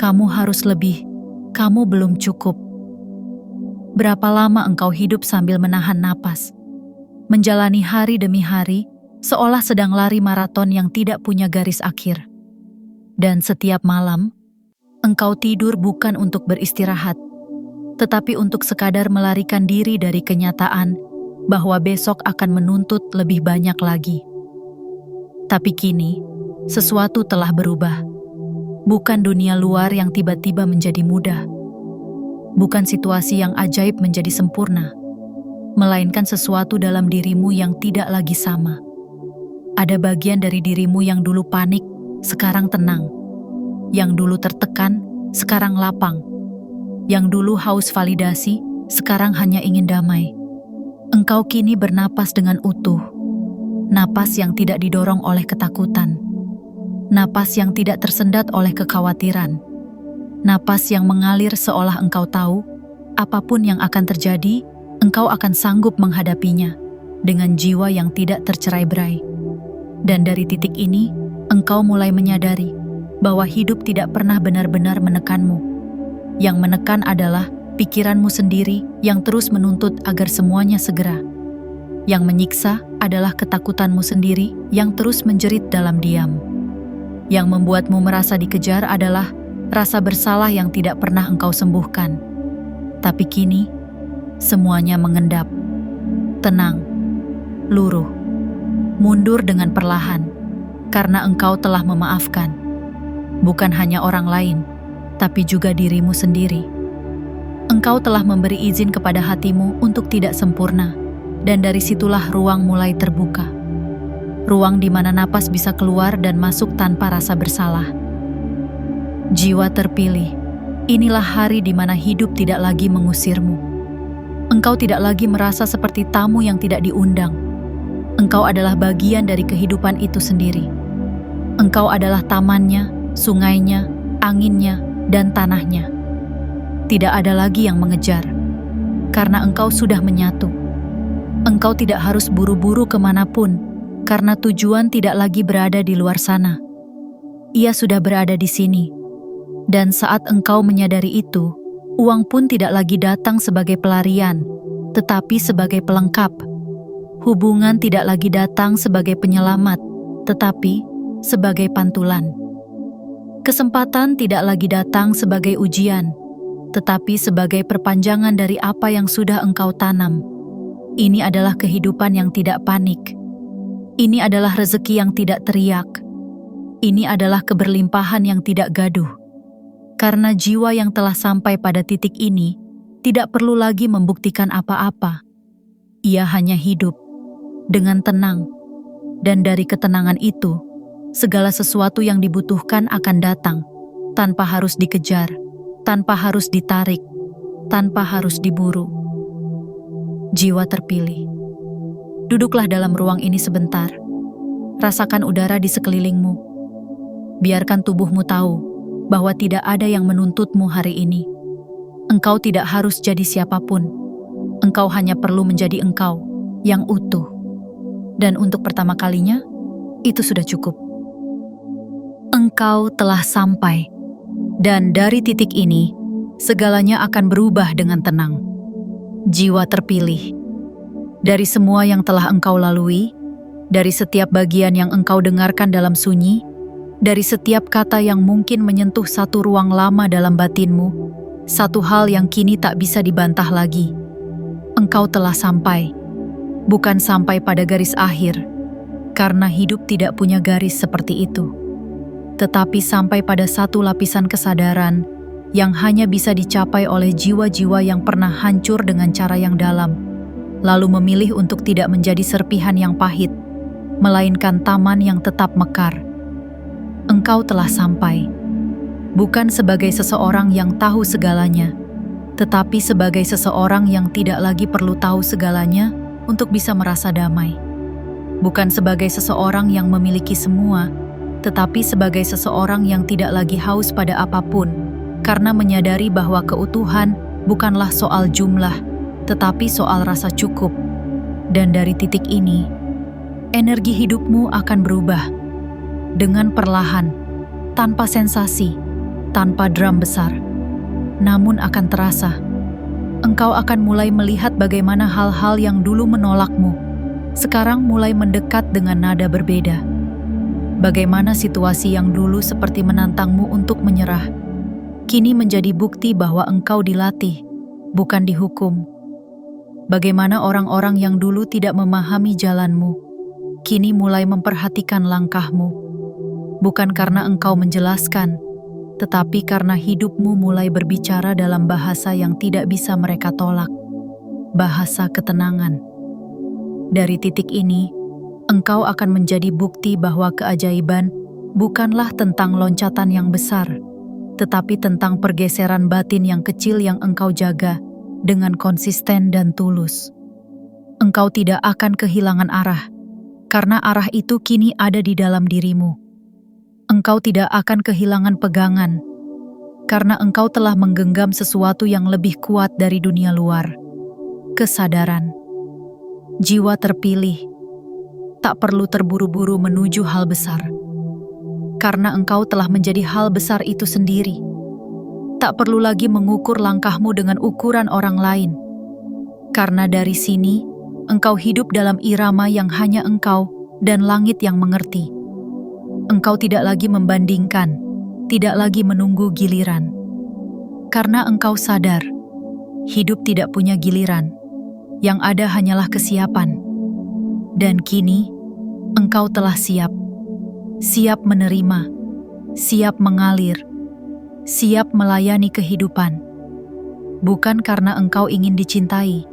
"Kamu harus lebih, kamu belum cukup." Berapa lama engkau hidup sambil menahan napas, menjalani hari demi hari, seolah sedang lari maraton yang tidak punya garis akhir. Dan setiap malam, engkau tidur bukan untuk beristirahat, tetapi untuk sekadar melarikan diri dari kenyataan bahwa besok akan menuntut lebih banyak lagi. Tapi kini, sesuatu telah berubah. Bukan dunia luar yang tiba-tiba menjadi mudah. Bukan situasi yang ajaib menjadi sempurna, melainkan sesuatu dalam dirimu yang tidak lagi sama. Ada bagian dari dirimu yang dulu panik, sekarang tenang. Yang dulu tertekan, sekarang lapang. Yang dulu haus validasi, sekarang hanya ingin damai. Engkau kini bernapas dengan utuh. Napas yang tidak didorong oleh ketakutan. Napas yang tidak tersendat oleh kekhawatiran. Napas yang mengalir seolah engkau tahu, apapun yang akan terjadi, engkau akan sanggup menghadapinya dengan jiwa yang tidak tercerai-berai. Dan dari titik ini, engkau mulai menyadari bahwa hidup tidak pernah benar-benar menekanmu. Yang menekan adalah pikiranmu sendiri yang terus menuntut agar semuanya segera. Yang menyiksa adalah ketakutanmu sendiri yang terus menjerit dalam diam. Yang membuatmu merasa dikejar adalah rasa bersalah yang tidak pernah engkau sembuhkan. Tapi kini, semuanya mengendap. Tenang, luruh, mundur dengan perlahan, karena engkau telah memaafkan. Bukan hanya orang lain, tapi juga dirimu sendiri. Engkau telah memberi izin kepada hatimu untuk tidak sempurna, dan dari situlah ruang mulai terbuka. Ruang di mana napas bisa keluar dan masuk tanpa rasa bersalah. Jiwa terpilih, inilah hari di mana hidup tidak lagi mengusirmu. Engkau tidak lagi merasa seperti tamu yang tidak diundang. Engkau adalah bagian dari kehidupan itu sendiri. Engkau adalah tamannya, sungainya, anginnya, dan tanahnya. Tidak ada lagi yang mengejar, karena engkau sudah menyatu. Engkau tidak harus buru-buru kemanapun, karena tujuan tidak lagi berada di luar sana. Ia sudah berada di sini. Dan saat engkau menyadari itu, uang pun tidak lagi datang sebagai pelarian, tetapi sebagai pelengkap. Hubungan tidak lagi datang sebagai penyelamat, tetapi sebagai pantulan. Kesempatan tidak lagi datang sebagai ujian, tetapi sebagai perpanjangan dari apa yang sudah engkau tanam. Ini adalah kehidupan yang tidak panik. Ini adalah rezeki yang tidak teriak. Ini adalah keberlimpahan yang tidak gaduh. Karena jiwa yang telah sampai pada titik ini tidak perlu lagi membuktikan apa-apa. Ia hanya hidup dengan tenang, dan dari ketenangan itu, segala sesuatu yang dibutuhkan akan datang, tanpa harus dikejar, tanpa harus ditarik, tanpa harus diburu. Jiwa terpilih. Duduklah dalam ruang ini sebentar. Rasakan udara di sekelilingmu. Biarkan tubuhmu tahu bahwa tidak ada yang menuntutmu hari ini. Engkau tidak harus jadi siapapun. Engkau hanya perlu menjadi engkau yang utuh. Dan untuk pertama kalinya, itu sudah cukup. Engkau telah sampai. Dan dari titik ini, segalanya akan berubah dengan tenang. Jiwa terpilih. Dari semua yang telah engkau lalui, dari setiap bagian yang engkau dengarkan dalam sunyi, dari setiap kata yang mungkin menyentuh satu ruang lama dalam batinmu, satu hal yang kini tak bisa dibantah lagi. Engkau telah sampai. Bukan sampai pada garis akhir, karena hidup tidak punya garis seperti itu. Tetapi sampai pada satu lapisan kesadaran yang hanya bisa dicapai oleh jiwa-jiwa yang pernah hancur dengan cara yang dalam, lalu memilih untuk tidak menjadi serpihan yang pahit, melainkan taman yang tetap mekar. Engkau telah sampai, bukan sebagai seseorang yang tahu segalanya, tetapi sebagai seseorang yang tidak lagi perlu tahu segalanya untuk bisa merasa damai. Bukan sebagai seseorang yang memiliki semua, tetapi sebagai seseorang yang tidak lagi haus pada apapun, karena menyadari bahwa keutuhan bukanlah soal jumlah, tetapi soal rasa cukup. Dan dari titik ini, energi hidupmu akan berubah. Dengan perlahan, tanpa sensasi, tanpa drum besar. Namun akan terasa, engkau akan mulai melihat bagaimana hal-hal yang dulu menolakmu sekarang mulai mendekat dengan nada berbeda. Bagaimana situasi yang dulu seperti menantangmu untuk menyerah, kini menjadi bukti bahwa engkau dilatih, bukan dihukum. Bagaimana orang-orang yang dulu tidak memahami jalanmu, kini mulai memperhatikan langkahmu, bukan karena engkau menjelaskan, tetapi karena hidupmu mulai berbicara dalam bahasa yang tidak bisa mereka tolak, bahasa ketenangan. Dari titik ini, engkau akan menjadi bukti bahwa keajaiban bukanlah tentang loncatan yang besar, tetapi tentang pergeseran batin yang kecil yang engkau jaga dengan konsisten dan tulus. Engkau tidak akan kehilangan arah, karena arah itu kini ada di dalam dirimu. Engkau tidak akan kehilangan pegangan, karena engkau telah menggenggam sesuatu yang lebih kuat dari dunia luar. Kesadaran. Jiwa terpilih tak perlu terburu-buru menuju hal besar, karena engkau telah menjadi hal besar itu sendiri. Tak perlu lagi mengukur langkahmu dengan ukuran orang lain, karena dari sini engkau hidup dalam irama yang hanya engkau dan langit yang mengerti. Engkau tidak lagi membandingkan, tidak lagi menunggu giliran, karena engkau sadar hidup tidak punya giliran, yang ada hanyalah kesiapan. Dan kini engkau telah siap menerima, siap mengalir, siap melayani kehidupan. Bukan karena engkau ingin dicintai,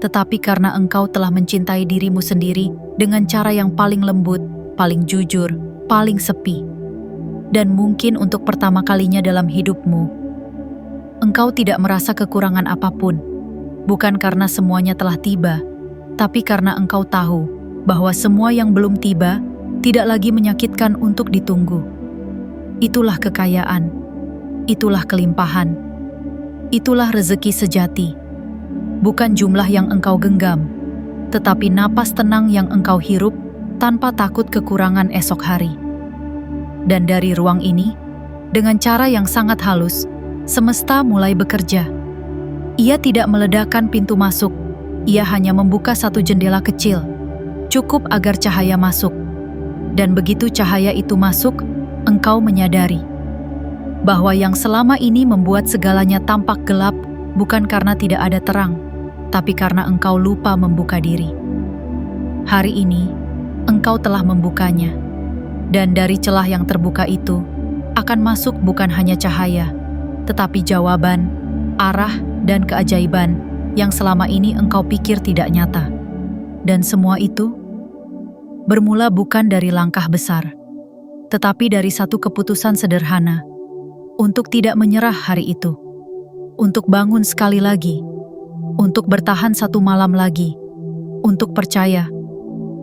tetapi karena engkau telah mencintai dirimu sendiri dengan cara yang paling lembut, paling jujur, paling sepi. Dan mungkin untuk pertama kalinya dalam hidupmu, engkau tidak merasa kekurangan apapun, bukan karena semuanya telah tiba, tapi karena engkau tahu bahwa semua yang belum tiba tidak lagi menyakitkan untuk ditunggu. Itulah kekayaan, itulah kelimpahan, itulah rezeki sejati. Bukan jumlah yang engkau genggam, tetapi napas tenang yang engkau hirup tanpa takut kekurangan esok hari. Dan dari ruang ini, dengan cara yang sangat halus, semesta mulai bekerja. Ia tidak meledakkan pintu masuk, ia hanya membuka satu jendela kecil, cukup agar cahaya masuk. Dan begitu cahaya itu masuk, engkau menyadari bahwa yang selama ini membuat segalanya tampak gelap bukan karena tidak ada terang, tapi karena engkau lupa membuka diri. Hari ini, engkau telah membukanya. Dan dari celah yang terbuka itu, akan masuk bukan hanya cahaya, tetapi jawaban, arah, dan keajaiban yang selama ini engkau pikir tidak nyata. Dan semua itu bermula bukan dari langkah besar, tetapi dari satu keputusan sederhana untuk tidak menyerah hari itu, untuk bangun sekali lagi, untuk bertahan satu malam lagi, untuk percaya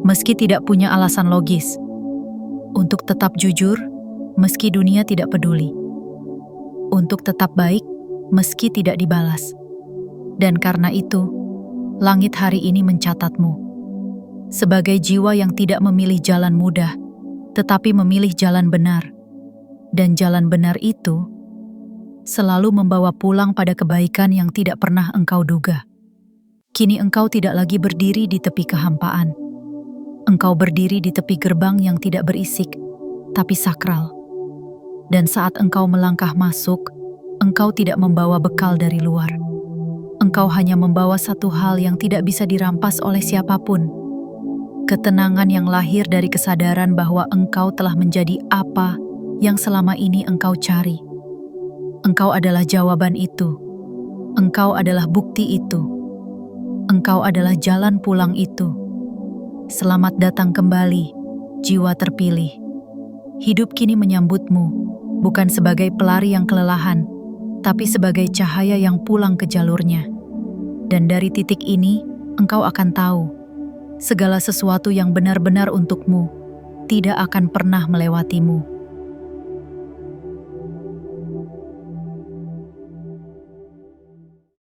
meski tidak punya alasan logis, untuk tetap jujur meski dunia tidak peduli, untuk tetap baik meski tidak dibalas. Dan karena itu, langit hari ini mencatatmu sebagai jiwa yang tidak memilih jalan mudah, tetapi memilih jalan benar. Dan jalan benar itu selalu membawa pulang pada kebaikan yang tidak pernah engkau duga. Kini engkau tidak lagi berdiri di tepi kehampaan. Engkau berdiri di tepi gerbang yang tidak berisik, tapi sakral. Dan saat engkau melangkah masuk, engkau tidak membawa bekal dari luar. Engkau hanya membawa satu hal yang tidak bisa dirampas oleh siapapun. Ketenangan yang lahir dari kesadaran bahwa engkau telah menjadi apa yang selama ini engkau cari. Engkau adalah jawaban itu. Engkau adalah bukti itu. Engkau adalah jalan pulang itu. Selamat datang kembali, jiwa terpilih. Hidup kini menyambutmu, bukan sebagai pelari yang kelelahan, tapi sebagai cahaya yang pulang ke jalurnya. Dan dari titik ini, engkau akan tahu, segala sesuatu yang benar-benar untukmu tidak akan pernah melewatimu.